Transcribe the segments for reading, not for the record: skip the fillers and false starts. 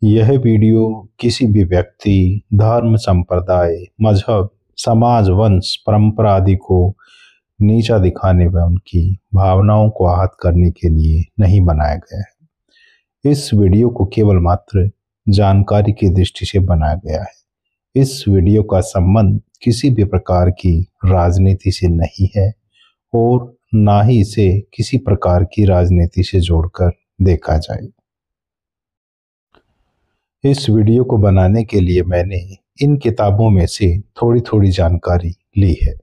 यह वीडियो किसी भी व्यक्ति, धर्म, संप्रदाय, मजहब, समाज, वंश, परंपरा आदि को नीचा दिखाने व उनकी भावनाओं को आहत करने के लिए नहीं बनाया गया है। इस वीडियो को केवल मात्र जानकारी की दृष्टि से बनाया गया है। इस वीडियो का संबंध किसी भी प्रकार की राजनीति से नहीं है और ना ही इसे किसी प्रकार की राजनीति से जोड़कर देखा जाए। इस वीडियो को बनाने के लिए मैंने इन किताबों में से थोड़ी थोड़ी जानकारी ली है।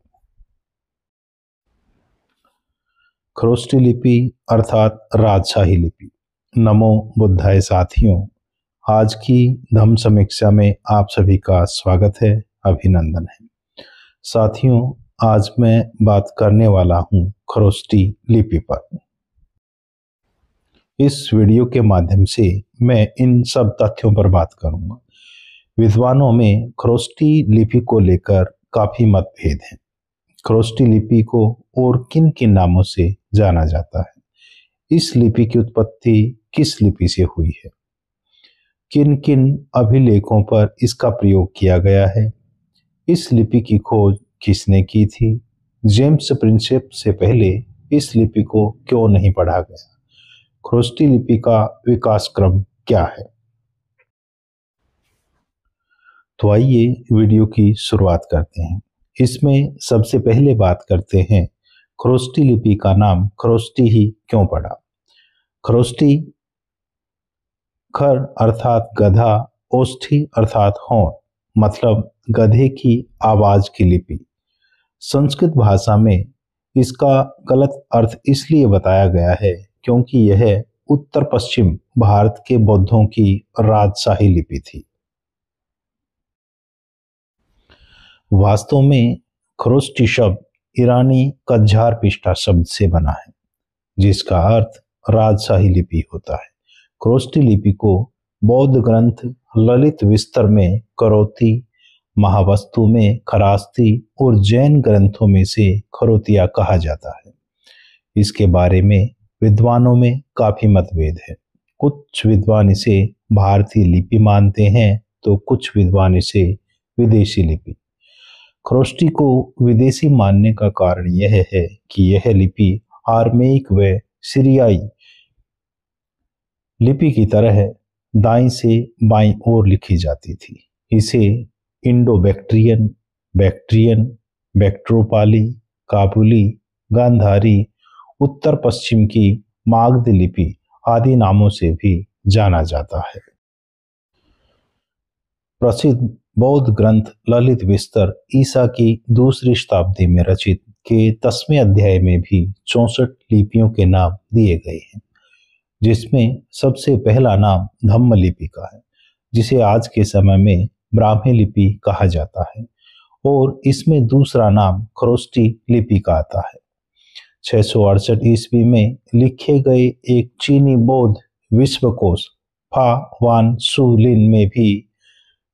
खरोष्टी लिपि अर्थात राजशाही लिपि। नमो बुद्धाय साथियों, आज की धम्म समीक्षा में आप सभी का स्वागत है, अभिनंदन है। साथियों, आज मैं बात करने वाला हूँ खरोष्टी लिपि पर। इस वीडियो के माध्यम से मैं इन सब तथ्यों पर बात करूंगा। विद्वानों में खरोष्टी लिपि को लेकर काफी मतभेद हैं। खरोष्टी लिपि को और किन किन नामों से जाना जाता है, इस लिपि की उत्पत्ति किस लिपि से हुई है, किन किन अभिलेखों पर इसका प्रयोग किया गया है, इस लिपि की खोज किसने की थी, जेम्स प्रिंसेप से पहले इस लिपि को क्यों नहीं पढ़ा गया, खरोष्टी लिपि का विकास क्रम क्या है। तो आइए वीडियो की शुरुआत करते हैं। इसमें सबसे पहले बात करते हैं खरोष्टी लिपि का नाम खरोष्टी ही क्यों पड़ा। खरोष्टी खर अर्थात गधा, ओष्ठी अर्थात हॉर्न, मतलब गधे की आवाज की लिपि। संस्कृत भाषा में इसका गलत अर्थ इसलिए बताया गया है क्योंकि यह उत्तर पश्चिम भारत के बौद्धों की राजशाही लिपि थी। वास्तव में खरोष्टी शब्द ईरानी कज्झार पिष्टा शब्द से बना है, जिसका अर्थ राजशाही लिपि होता है। खरोष्टी लिपि को बौद्ध ग्रंथ ललित विस्तर में करौती, महावस्तु में खरास्ती और जैन ग्रंथों में से खरोतिया कहा जाता है। इसके बारे में विद्वानों में काफी मतभेद है। कुछ विद्वान इसे भारतीय लिपि मानते हैं तो कुछ विद्वान इसे विदेशी लिपि। खरोष्टी को विदेशी मानने का कारण यह है कि यह लिपि आर्मेइक व सीरियाई लिपि की तरह दाईं से बाईं ओर लिखी जाती थी। इसे इंडो बैक्ट्रियन, बैक्ट्रियन, बैक्ट्रोपाली, काबुली, गांधारी, उत्तर पश्चिम की मागध लिपि आदि नामों से भी जाना जाता है। प्रसिद्ध बौद्ध ग्रंथ ललित विस्तर ईसा की दूसरी शताब्दी में रचित के 10वें अध्याय में भी 64 लिपियों के नाम दिए गए हैं, जिसमें सबसे पहला नाम धम्म लिपि का है, जिसे आज के समय में ब्राह्मी लिपि कहा जाता है, और इसमें दूसरा नाम खरोष्टी लिपि का आता है। 668 ईस्वी में लिखे गए एक चीनी बौद्ध विश्वकोश फा वान सु लिन में भी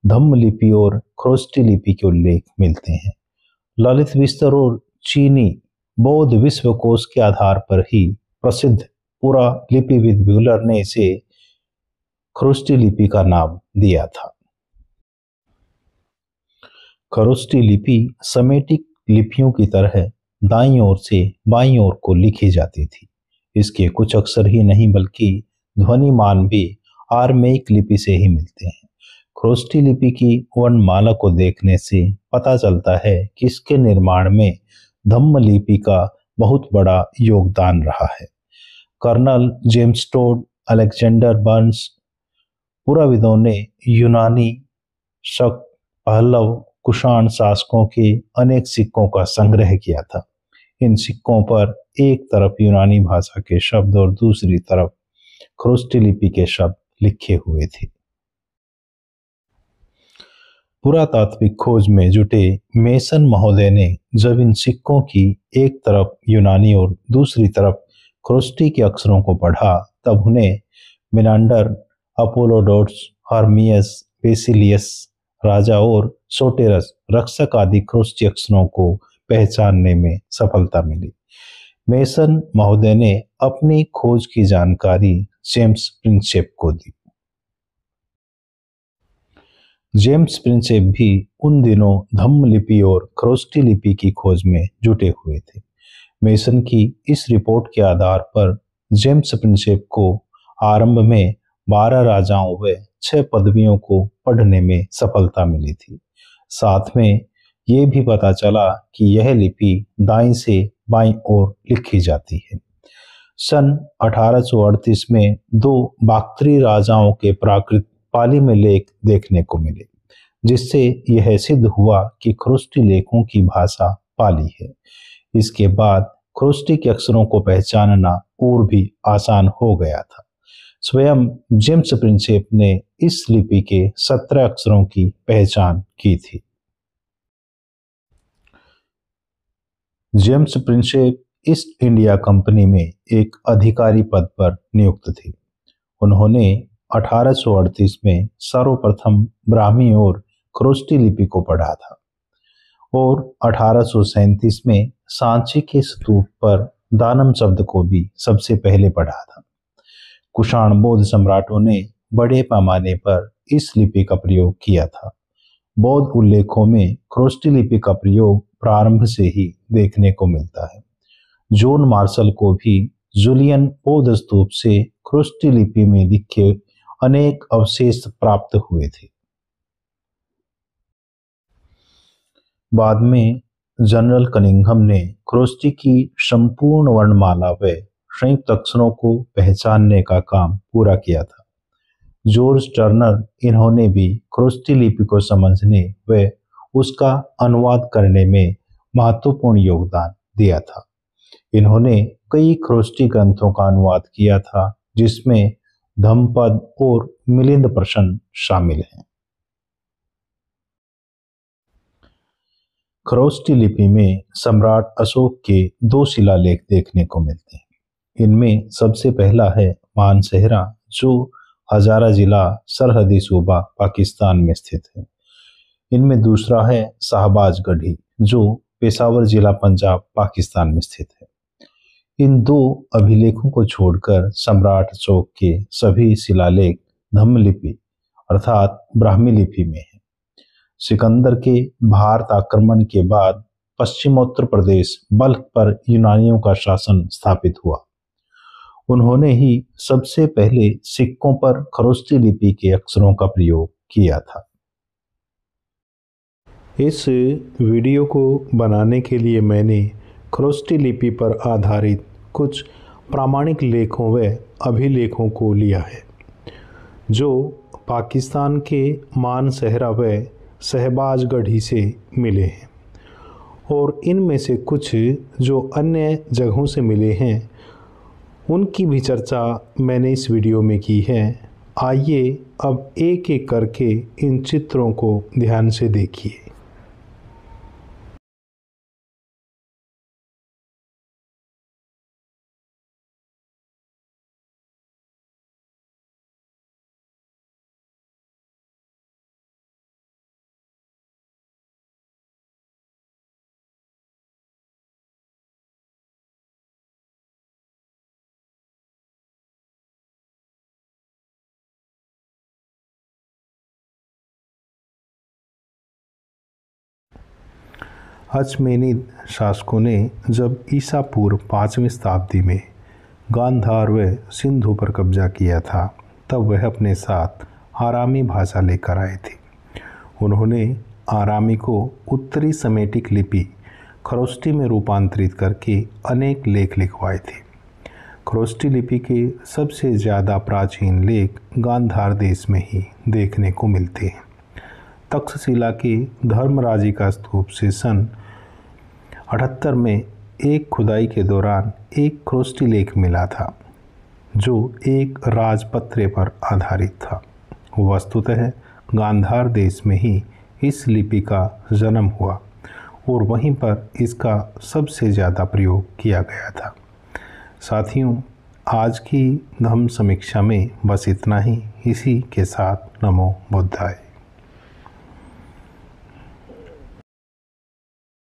धम्म लिपि और खरोष्टी लिपि के उल्लेख मिलते हैं। ललित विस्तर और चीनी बौद्ध विश्वकोश के आधार पर ही प्रसिद्ध पूरा लिपिविद ब्यूलर ने इसे खरोष्टी लिपि का नाम दिया था। खरोष्टी लिपि समेटिक लिपियों की तरह दाईं ओर से बाईं ओर को लिखी जाती थी। इसके कुछ अक्षर ही नहीं बल्कि ध्वनिमान भी आर्मेइक लिपि से ही मिलते हैं। खरोष्टी लिपि की वर्णमाला को देखने से पता चलता है कि इसके निर्माण में धम्म लिपि का बहुत बड़ा योगदान रहा है। Colonel James Tod, Alexander Burnes, पुराविदों ने यूनानी, शक, पहलव, कुषाण शासकों के अनेक सिक्कों का संग्रह किया था। इन सिक्कों पर एक तरफ यूनानी भाषा के शब्द और दूसरी तरफ खरोष्टी लिपि के शब्द लिखे हुए थे। पुरातात्विक खोज में जुटे मेसन महोदय ने जब इन सिक्कों की एक तरफ यूनानी और दूसरी तरफ खरोष्टी के अक्षरों को पढ़ा, तब उन्हें मिनांडर, अपोलोडोट्स, हर्मियस, बेसिलियस राजा और सोटेरस रक्षक आदि खरोष्टी अक्षरों को पहचानने में सफलता मिली। मेसन महोदय ने अपनी खोज की जानकारी जेम्स प्रिंसेप को दी। जेम्स प्रिंसेप भी उन दिनों धम्म लिपि और खरोष्टी लिपि की खोज में जुटे हुए थे। मेसन की इस रिपोर्ट के आधार पर जेम्स प्रिंसेप को आरंभ में 12 राजाओं व 6 पदवियों को पढ़ने में सफलता मिली थी। साथ में ये भी पता चला कि यह लिपि दाईं से बाईं ओर लिखी जाती है। सन 1838 में 2 बाक्तरी राजाओं के प्राकृत पाली में लेख देखने को मिले, जिससे यह सिद्ध हुआ कि खरोष्टी लेखों की भाषा पाली है। इसके बाद खरोष्टी के अक्षरों को पहचानना और भी आसान हो गया था। स्वयं जेम्स प्रिंसेप ने इस लिपि के 17 अक्षरों की पहचान की थी। James Prinsep east India company में एक अधिकारी पद पर नियुक्त थे। उन्होंने 1838 में सर्वप्रथम ब्राह्मी और खरोष्टी लिपि को पढ़ा था और 1837 में सांची के स्तूप पर दानम शब्द को भी सबसे पहले पढ़ा था। कुषाण बौद्ध सम्राटों ने बड़े पैमाने पर इस लिपि का प्रयोग किया था। बौद्ध उल्लेखों में खरोष्टी लिपि का प्रयोग प्रारंभ से ही देखने को मिलता है। जॉन मार्शल को भी जूलियन बौद्ध स्तूप से खरोष्टी लिपि में लिखे अनेक अवशेष प्राप्त हुए थे। बाद में जनरल कनिंघम ने खरोष्टी की संपूर्ण वर्णमाला व संयुक्त अक्षरों को पहचानने का काम पूरा किया था। जॉर्ज टर्नर इन्होंने भी खरोष्टी लिपि को समझने व उसका अनुवाद करने में महत्वपूर्ण योगदान दिया था। इन्होंने कई खरोष्टी ग्रंथों का अनुवाद किया था, जिसमें धम्मपद और मिलिंद प्रश्न शामिल हैं। खरोष्टी लिपि में सम्राट अशोक के 2 शिलालेख देखने को मिलते हैं। इनमें सबसे पहला है मानसेहरा, जो हजारा जिला सरहदी सूबा पाकिस्तान में स्थित है। इनमें दूसरा है शाहबाज गढ़ी, जो पेशावर जिला पंजाब पाकिस्तान में स्थित है। इन 2 अभिलेखों को छोड़कर सम्राट अशोक के सभी शिलालेख धम्म लिपि अर्थात ब्राह्मी लिपि में है। सिकंदर के भारत आक्रमण के बाद पश्चिमोत्तर प्रदेश बल्ख पर यूनानियों का शासन स्थापित हुआ। उन्होंने ही सबसे पहले सिक्कों पर खरोष्टी लिपि के अक्षरों का प्रयोग किया था। इस वीडियो को बनाने के लिए मैंने खरोष्टी लिपि पर आधारित कुछ प्रामाणिक लेखों व अभिलेखों को लिया है, जो पाकिस्तान के मानसेहरा व शहबाजगढ़ी से मिले हैं, और इनमें से कुछ जो अन्य जगहों से मिले हैं उनकी भी चर्चा मैंने इस वीडियो में की है। आइए अब एक एक करके इन चित्रों को ध्यान से देखिए। अचमेनिद शासकों ने जब ईसा पूर्व 5वीं शताब्दी में गांधार व सिंधु पर कब्जा किया था, तब वह अपने साथ आरामी भाषा लेकर आए थे। उन्होंने आरामी को उत्तरी समेटिक लिपि खरोष्टी में रूपांतरित करके अनेक लेख लिखवाए थे। खरोष्टी लिपि के सबसे ज़्यादा प्राचीन लेख गांधार देश में ही देखने को मिलते हैं। तक्षशिला के धर्मराजिका स्तूप से सन 78 में एक खुदाई के दौरान एक खरोष्टी लेख मिला था, जो एक राजपत्रे पर आधारित था। वस्तुतः गांधार देश में ही इस लिपि का जन्म हुआ और वहीं पर इसका सबसे ज़्यादा प्रयोग किया गया था। साथियों, आज की धम्म समीक्षा में बस इतना ही। इसी के साथ नमो बुद्धाय।